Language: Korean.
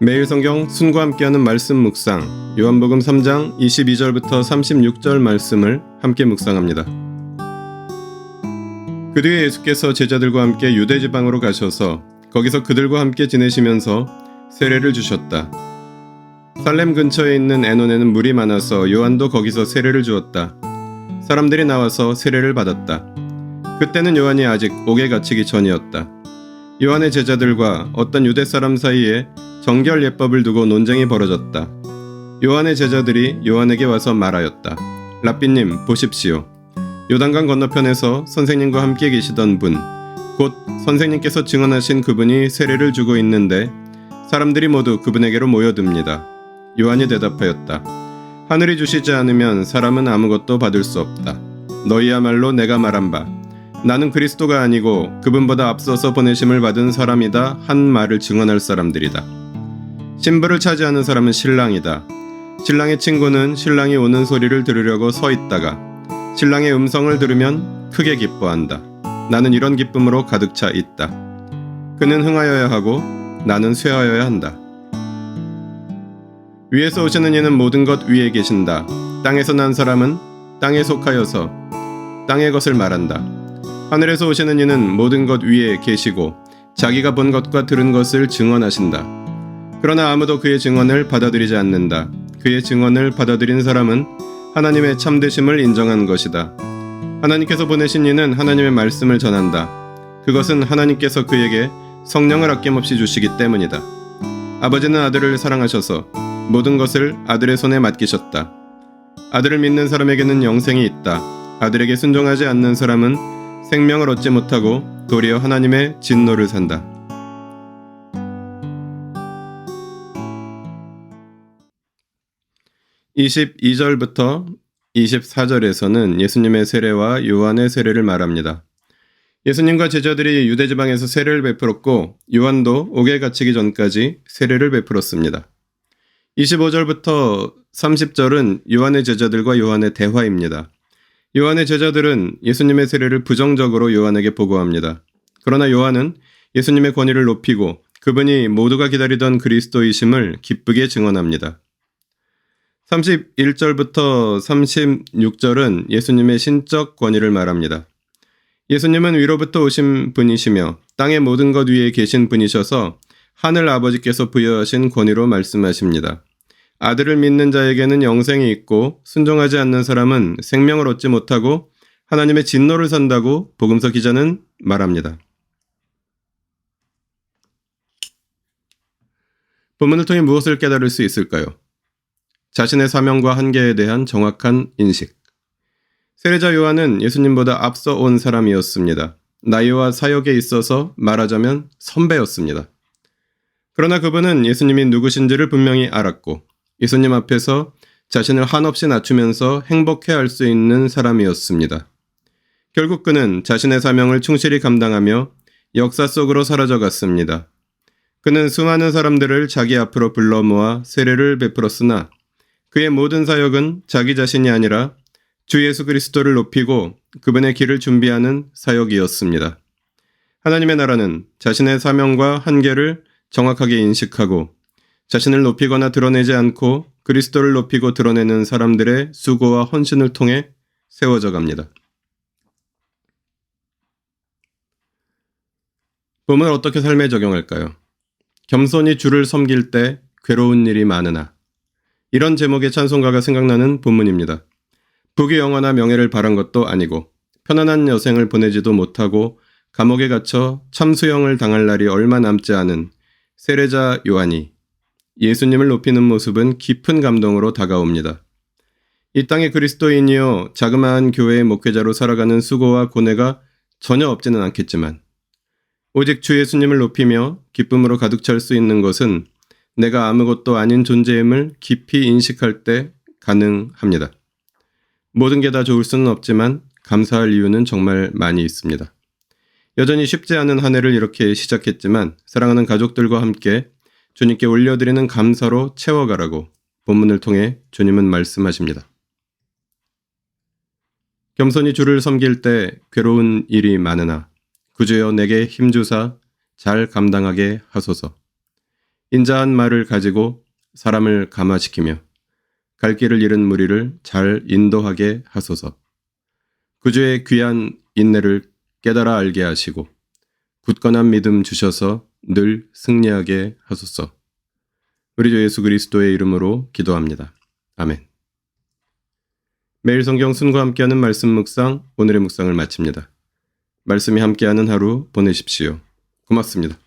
매일 성경 순과 함께하는 말씀 묵상, 요한복음 3장 22절부터 36절 말씀을 함께 묵상합니다. 그 뒤에 예수께서 제자들과 함께 유대 지방으로 가셔서 거기서 그들과 함께 지내시면서 세례를 주셨다. 살렘 근처에 있는 에논에는 물이 많아서 요한도 거기서 세례를 주었다. 사람들이 나와서 세례를 받았다. 그때는 요한이 아직 옥에 갇히기 전이었다. 요한의 제자들과 어떤 유대 사람 사이에 정결 예법을 두고 논쟁이 벌어졌다. 요한의 제자들이 요한에게 와서 말하였다. 랍비님, 보십시오. 요단강 건너편에서 선생님과 함께 계시던 분, 곧 선생님께서 증언하신 그분이 세례를 주고 있는데 사람들이 모두 그분에게로 모여듭니다. 요한이 대답하였다. 하늘이 주시지 않으면 사람은 아무것도 받을 수 없다. 너희야말로 내가 말한 바 나는 그리스도가 아니고 그분보다 앞서서 보내심을 받은 사람이다 한 말을 증언할 사람들이다. 신부를 차지하는 사람은 신랑이다. 신랑의 친구는 신랑이 오는 소리를 들으려고 서 있다가 신랑의 음성을 들으면 크게 기뻐한다. 나는 이런 기쁨으로 가득 차 있다. 그는 흥하여야 하고 나는 쇠하여야 한다. 위에서 오시는 이는 모든 것 위에 계신다. 땅에서 난 사람은 땅에 속하여서 땅의 것을 말한다. 하늘에서 오시는 이는 모든 것 위에 계시고 자기가 본 것과 들은 것을 증언하신다. 그러나 아무도 그의 증언을 받아들이지 않는다. 그의 증언을 받아들인 사람은 하나님의 참되심을 인정한 것이다. 하나님께서 보내신 이는 하나님의 말씀을 전한다. 그것은 하나님께서 그에게 성령을 아낌없이 주시기 때문이다. 아버지는 아들을 사랑하셔서 모든 것을 아들의 손에 맡기셨다. 아들을 믿는 사람에게는 영생이 있다. 아들에게 순종하지 않는 사람은 생명을 얻지 못하고 도리어 하나님의 진노를 산다. (22절부터) 24절에서는 예수님의 세례와 요한의 세례를 말합니다. 예수님과 제자들이 유대지방에서 세례를 베풀었고 요한도 옥에 갇히기 전까지 세례를 베풀었습니다. 25절부터 30절은 요한의 제자들과 요한의 대화입니다. 요한의 제자들은 예수님의 세례를 부정적으로 요한에게 보고합니다. 그러나 요한은 예수님의 권위를 높이고 그분이 모두가 기다리던 그리스도이심을 기쁘게 증언합니다. 31절부터 36절은 예수님의 신적 권위를 말합니다. 예수님은 위로부터 오신 분이시며 땅의 모든 것 위에 계신 분이셔서 하늘 아버지께서 부여하신 권위로 말씀하십니다. 아들을 믿는 자에게는 영생이 있고 순종하지 않는 사람은 생명을 얻지 못하고 하나님의 진노를 산다고 복음서 기자는 말합니다. 본문을 통해 무엇을 깨달을 수 있을까요? 자신의 사명과 한계에 대한 정확한 인식. 세례자 요한은 예수님보다 앞서 온 사람이었습니다. 나이와 사역에 있어서 말하자면 선배였습니다. 그러나 그분은 예수님이 누구신지를 분명히 알았고 예수님 앞에서 자신을 한없이 낮추면서 행복해할 수 있는 사람이었습니다. 결국 그는 자신의 사명을 충실히 감당하며 역사 속으로 사라져갔습니다. 그는 수많은 사람들을 자기 앞으로 불러 모아 세례를 베풀었으나 그의 모든 사역은 자기 자신이 아니라 주 예수 그리스도를 높이고 그분의 길을 준비하는 사역이었습니다. 하나님의 나라는 자신의 사명과 한계를 정확하게 인식하고 자신을 높이거나 드러내지 않고 그리스도를 높이고 드러내는 사람들의 수고와 헌신을 통해 세워져 갑니다. 본문을 어떻게 삶에 적용할까요? 겸손히 주를 섬길 때 괴로운 일이 많으나 이런 제목의 찬송가가 생각나는 본문입니다. 부귀 영화나 명예를 바란 것도 아니고 편안한 여생을 보내지도 못하고 감옥에 갇혀 참수형을 당할 날이 얼마 남지 않은 세례자 요한이 예수님을 높이는 모습은 깊은 감동으로 다가옵니다. 이 땅의 그리스도인이여 자그마한 교회의 목회자로 살아가는 수고와 고뇌가 전혀 없지는 않겠지만 오직 주 예수님을 높이며 기쁨으로 가득 찰 수 있는 것은 내가 아무것도 아닌 존재임을 깊이 인식할 때 가능합니다. 모든 게 다 좋을 수는 없지만 감사할 이유는 정말 많이 있습니다. 여전히 쉽지 않은 한 해를 이렇게 시작했지만 사랑하는 가족들과 함께 주님께 올려드리는 감사로 채워가라고 본문을 통해 주님은 말씀하십니다. 겸손히 주를 섬길 때 괴로운 일이 많으나 구주여 내게 힘주사 잘 감당하게 하소서. 인자한 말을 가지고 사람을 감화시키며 갈 길을 잃은 무리를 잘 인도하게 하소서. 구주의 귀한 인내를 깨달아 알게 하시고 굳건한 믿음 주셔서 늘 승리하게 하소서. 우리 주 예수 그리스도의 이름으로 기도합니다. 아멘. 매일 성경 순과 함께하는 말씀 묵상, 오늘의 묵상을 마칩니다. 말씀이 함께하는 하루 보내십시오. 고맙습니다.